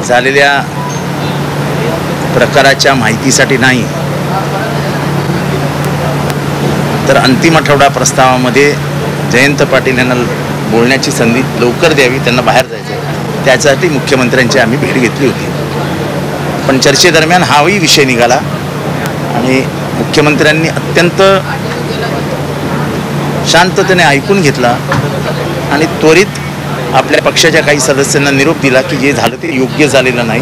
झालेल्या प्रकाराच्या माहितीसाठी नाही, तर अंतिम आठवडा प्रस्तावामध्ये जयंत पाटील यांना बोलण्याची संधी लवकर द्यावी, त्यांना बाहेर जायचं आहे, त्यासाठी मुख्यमंत्र्यांची आम्ही भेट घेतली होती. पण चर्चेदरम्यान हाही विषय निघाला आणि मुख्यमंत्र्यांनी अत्यंत शांततेने ऐकून घेतला आणि त्वरित आपल्या पक्षाच्या काही सदस्यांना निरोप दिला की जे झालं ते योग्य झालेलं नाही.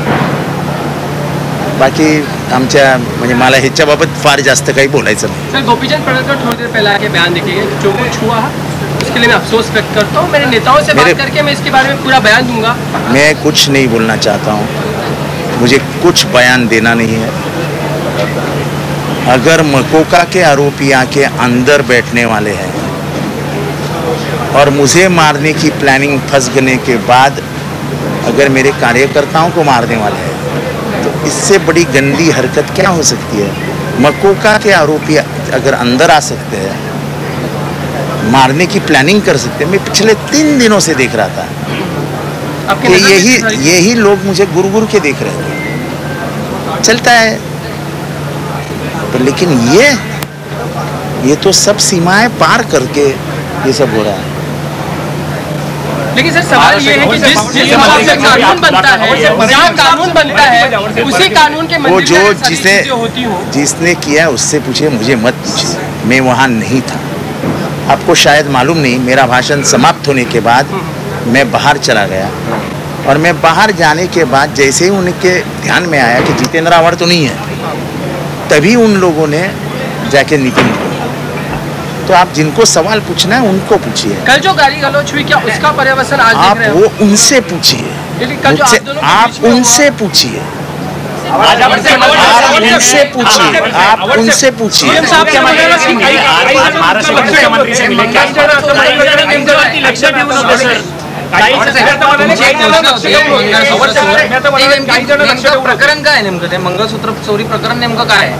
बाकी आमच्या म्हणजे मला ह्याच्याबाबत फार जास्त काही बोलायचं नाही. सर, गोपीचंद पडळकर थोड़ी देर पहले आके बयान देके जो कुछ हुआ उसके लिए मैं अफसोस व्यक्त करता हूँ. मेरे नेताओं से बात करके मैं इसके बारे में पूरा बयान दूंगा. मैं कुछ नहीं बोलना चाहता हूँ, मुझे कुछ बयान देना नहीं है. अगर मकोका के आरोपी आके अंदर बैठने वाले हैं और मुझे मारने की प्लानिंग फंस गने के बाद अगर मेरे कार्यकर्ताओं को मारने वाले हैं तो इससे बड़ी गंदी हरकत क्या हो सकती है. मकोका के आरोपी अगर अंदर आ सकते हैं, मारने की प्लानिंग कर सकते हैं. मैं पिछले 3 दिनों से देख रहा था कि यही लोग मुझे गुरु के देख रहे थे. चलता है तो, लेकिन ये तो सब सीमाएं पार करके ये सब हो रहा है. लेकिन सर सवाल ये है कि जिस हिसाब से कानून बनता है, जहाँ कानून बनता है उसी कानून के वो जो जिसने किया उससे पूछिए, मुझे मत पूछिए, मैं वहाँ नहीं था. आपको शायद मालूम नहीं, मेरा भाषण समाप्त होने के बाद मैं बाहर चला गया और मैं बाहर जाने के बाद जैसे ही उनके ध्यान में आया कि जितेंद्र आव्हाड तो नहीं है, तभी उन लोगों ने जाके नितिन को, तो आप जिनको सवाल पूछना है उनको पूछिए. कल जो गाली गलौज हुई, क्या उसका पर्यवसन आज देख रहे हो? वो उनसे पूछिए, आप उनसे पूछिए, आप उनसे पूछिए. मुख्यमंत्री से मिले प्रकरण काय नेमकं, ते मंगळसूत्र चोरी प्रकरण नेमकं काय आहे?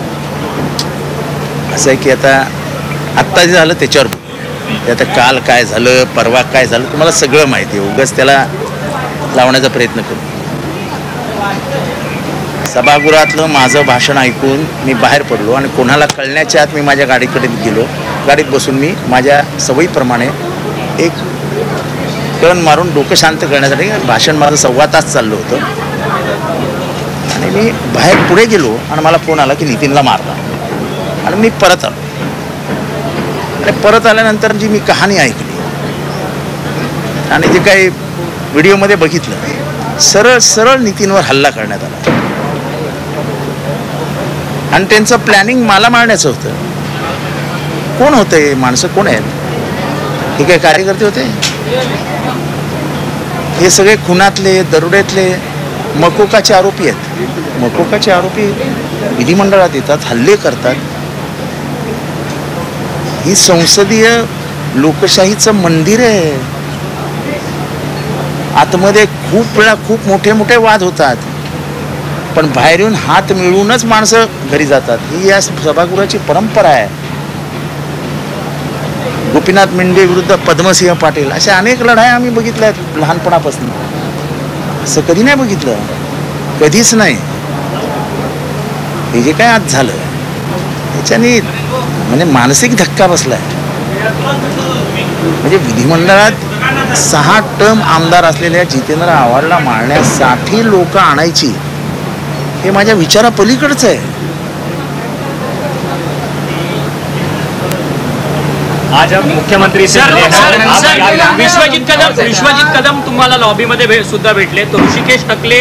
असं आहे की आत्ता जे झालं त्याच्यावर ते, आता काल काय झालं, परवा काय झालं, तुम्हाला सगळं माहिती आहे. उगाच त्याला लावण्याचा प्रयत्न करू. सभागृहातलं माझं भाषण ऐकून मी बाहेर पडलो आणि कोणाला कळण्याच्या आत मी माझ्या गाडीकडे गेलो. गाडीत बसून मी माझ्या सवयीप्रमाणे एक टर्न मारून डोकं शांत करण्यासाठी भाषण माझं 1.25 तास चाललं होतं आणि मी बाहेर पुढे गेलो आणि मला फोन आला की नितीनला मारला आणि मी परत आलो. आणि परत आल्यानंतर जी मी कहाणी ऐकली आणि जे काही व्हिडिओमध्ये बघितलं, सरळ सरळ नितीनवर हल्ला करण्यात आला आणि त्यांचं प्लॅनिंग मला मारण्याचं होतं. कोण होतं हे माणसं, कोण आहेत हे? काही कार्यकर्ते होते? हे सगळे खुनातले, दरोड्यातले मकोकाचे आरोपी आहेत. मकोकाचे आरोपी विधिमंडळात येतात, हल्ले करतात. ही संसदीय लोकशाहीचं मंदिर आहे. आतमध्ये खूप वेळा खूप मोठे मोठे वाद होतात, पण बाहेर येऊन हात मिळवूनच माणसं घरी जातात. ही या सभागृहाची परंपरा आहे. गोपीनाथ मुंडे विरुद्ध पद्मसिंह पाटील अशा अनेक लढाया आम्ही बघितल्या आहेत लहानपणापासून. असं कधी नाही बघितलं, कधीच नाही. हे जे काय आज झालं त्याच्याने म्हणजे मानसिक धक्का बसलाय. म्हणजे विधिमंडळात 6 टर्म आमदार असलेल्या जितेंद्र आव्हाडला मारण्यासाठी लोक आणायची, हे माझ्या विचारापलीकडचं आहे. आज मुख्यमंत्री विश्वजित कदम तुम्हाला लॉबीमध्ये सुद्धा भेटले. तो ऋषिकेश टकले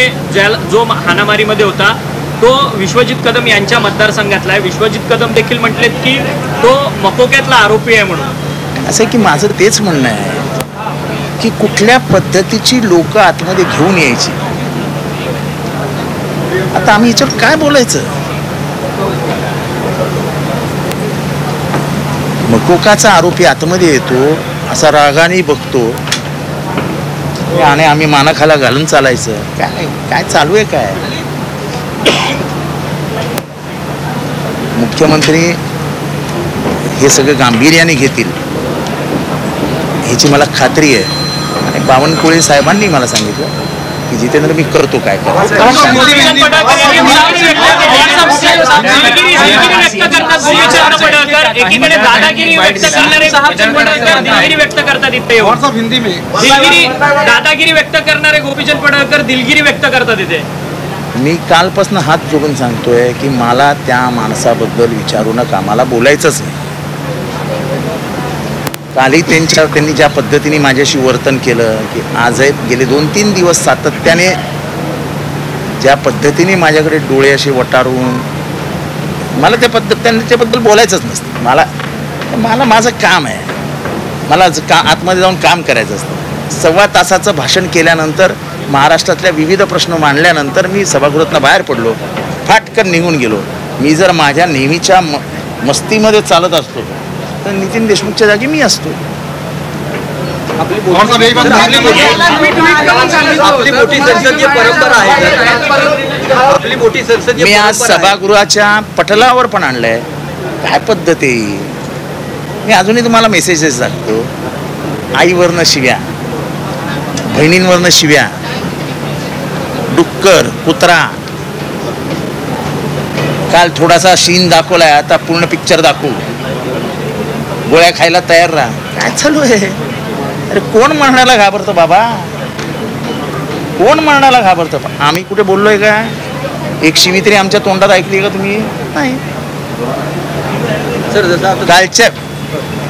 जो हाणामारीमध्ये होता तो विश्वजित कदम यांच्या मतदारसंघातला आहे. विश्वजित कदम देखील म्हटलेत की तो मकोक्यातला आरोपी आहे म्हणून. असं की माझं तेच म्हणणं आहे की कुठल्या पद्धतीची लोक आतमध्ये घेऊन यायची. आता आम्ही याच्यावर काय बोलायचं? मकोकाचा आरोपी आतमध्ये येतो, असा रागाने बघतो आणि आम्ही मानाखाला घालून चालायचं. काय काय चालू आहे काय? मुख्यमंत्री हे सगळं गांभीर्याने घेतील ह्याची मला खात्री आहे. आणि बावनकुळे साहेबांनी मला सांगितलं की जितेंद्र मी करतो काय करायचं. एकीकडे दादागिरी व्यक्त करणारे दादागिरी व्यक्त करणारे गोपीचंद पडळकर दिलगिरी व्यक्त करतात इथे. मी कालपासून हात जोडून सांगतोय की मला त्या माणसाबद्दल विचारू नका, मला बोलायचंच नाही. कालही त्यांनी ज्या पद्धतीने माझ्याशी वर्तन केलं की आज गेले 2-3 दिवस सातत्याने ज्या पद्धतीने माझ्याकडे डोळे असे वटारून, मला त्याच्याबद्दल बोलायचंच नसतं. मला माझं काम आहे, मला आतमध्ये जाऊन काम करायचं असतं. 1.25 तासाचं भाषण केल्यानंतर, महाराष्ट्रातल्या विविध प्रश्न मांडल्यानंतर मी सभागृहातनं बाहेर पडलो, फाटकन निघून गेलो. मी जर माझ्या नेहमीच्या मस्तीमध्ये चालत असतो तर नितीन देशमुखच्या जागी मी असतो. मी आज सभागृहाच्या पटलावर पण आणलंय. काय पद्धत आहे? मी अजूनही तुम्हाला मेसेजेस टाकतो. आईवरनं शिव्या, बहिणींवरनं शिव्या, डुक्कर, कुत्रा. काल थोडासा सीन दाखवलाय, आता पूर्ण पिक्चर दाखवू. गोळ्या खायला तयार राहा. काय चालू आहे? अरे कोण मरणाला घाबरतं बाबा? कोण मरणाला घाबरतं? आम्ही कुठे बोललोय का? एक शिवी तरी आमच्या तोंडात ऐकली का तुम्ही? नाही.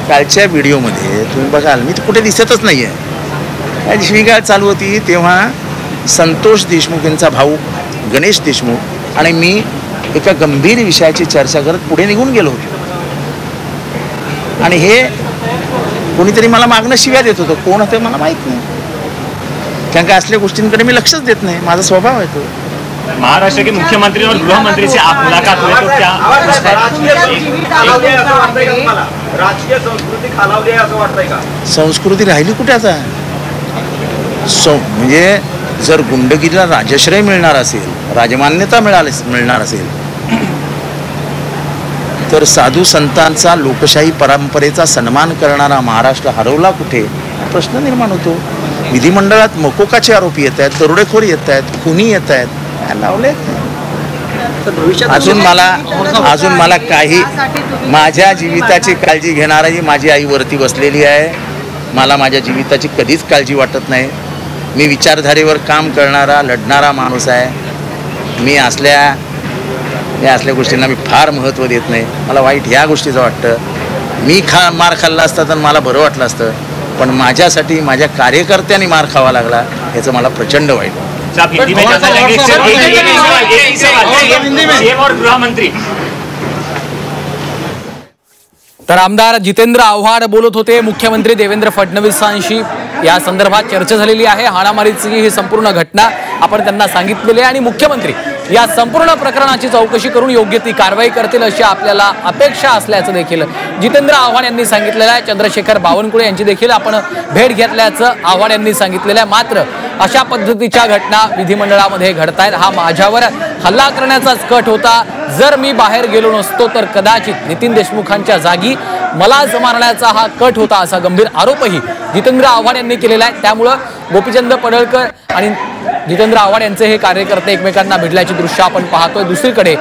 कालच्या व्हिडिओमध्ये तुम्ही बघाल, मी कुठे दिसतच नाहीये. काय शिवीगाळ चालू होती तेव्हा संतोष देशमुख यांचा भाऊ गणेश देशमुख आणि मी एका गंभीर विषयाची चर्चा करत पुढे निघून गेलो होतो. आणि हे कोणीतरी मला मागणं शिव्या देत होतं. कोण होतं मला माहीत नाही, कारण का असल्या गोष्टींकडे मी लक्षच देत नाही. माझा स्वभाव आहे तो. महाराष्ट्र के मुख्यमंत्री और गृह मंत्री से आप मुलाकात हुई तो क्या राजकीय संस्कृती खालावली असं वाटतंय का? संस्कृती राहिली कुठे आता? म्हणजे जर गुंडगिरीला राजश्रय मिळणार असेल, राजमान्यता मिळणार असेल, तर साधू संतांचा, लोकशाही परंपरेचा सन्मान करणारा महाराष्ट्र हरवला कुठे? प्रश्न निर्माण होतो. विधिमंडळात मकोकाचे आरोपी येत आहेत, दरोडेखोर येत आहेत, खुनी येत आहेत. लावले अजून मला काही माझ्या जीविताची काळजी घेणारी माझी आई वरती बसलेली आहे. मला माझ्या जीविताची कधीच काळजी वाटत नाही. मी विचारधारेवर काम करणारा, लढणारा माणूस आहे. मी असल्या गोष्टींना मी फार महत्त्व देत नाही. मला वाईट ह्या गोष्टीचं वाटतं. मी मार खाल्ला असता तर मला बरं वाटलं असतं, पण माझ्यासाठी माझ्या कार्यकर्त्यांनी मार खावा लागला याचं मला प्रचंड वाईट वाटतं. तर आमदार जितेंद्र आव्हाड बोलत होते. मुख्यमंत्री देवेंद्र फडणवीसांशी या संदर्भात चर्चा झालेली आहे. हाणामारीची ही संपूर्ण घटना आपण त्यांना सांगितलेली आहे आणि मुख्यमंत्री या संपूर्ण प्रकरणाची चौकशी करून योग्य ती कारवाई करतील अशी आपल्याला अपेक्षा असल्याचं देखील जितेंद्र आव्हाड यांनी सांगितलेलं आहे. चंद्रशेखर बावनकुळे यांची देखील आपण भेट घेतल्याचं आव्हाड यांनी सांगितलेलं आहे. मात्र अशा पद्धतीच्या घटना विधिमंडळामध्ये घडतायत. हा माझ्यावर हल्ला करण्याचाच कट होता. जर मी बाहेर गेलो नसतो तर कदाचित नितीन देशमुखांच्या जागी मलाच मारण्याचा हा कट होता, असा गंभीर आरोपही जितेंद्र आव्हाड यांनी केलेला आहे. त्यामुळं गोपीचंद पडळकर आणि जितेंद्र आव्हाड यांचे हे कार्यकर्ते एकमेकांना भिडल्याची दृश्य आपण पाहतोय. दुसरीकडे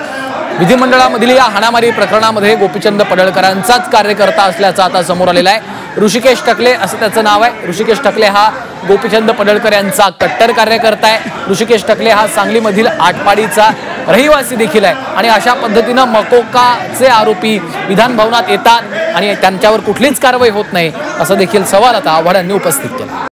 विधिमंडळामधील या हाणामारी प्रकरणामध्ये गोपीचंद पडळकरांचाच कार्यकर्ता असल्याचं आता समोर आलेला आहे. ऋषिकेश टकले असं त्याचं नाव आहे. ऋषिकेश टकले हा गोपीचंद पडळकर यांचा कट्टर कार्यकर्ता आहे. ऋषिकेश टकले हा सांगलीमधील आटपाडीचा रहिवासी देखील आहे आणि अशा पद्धतीनं मकोकाचे आरोपी विधान भवनात येतात आणि त्यांच्यावर कुठलीच कारवाई होत नाही, असं देखील सवाल आता आव्हाड यांनी उपस्थित केला.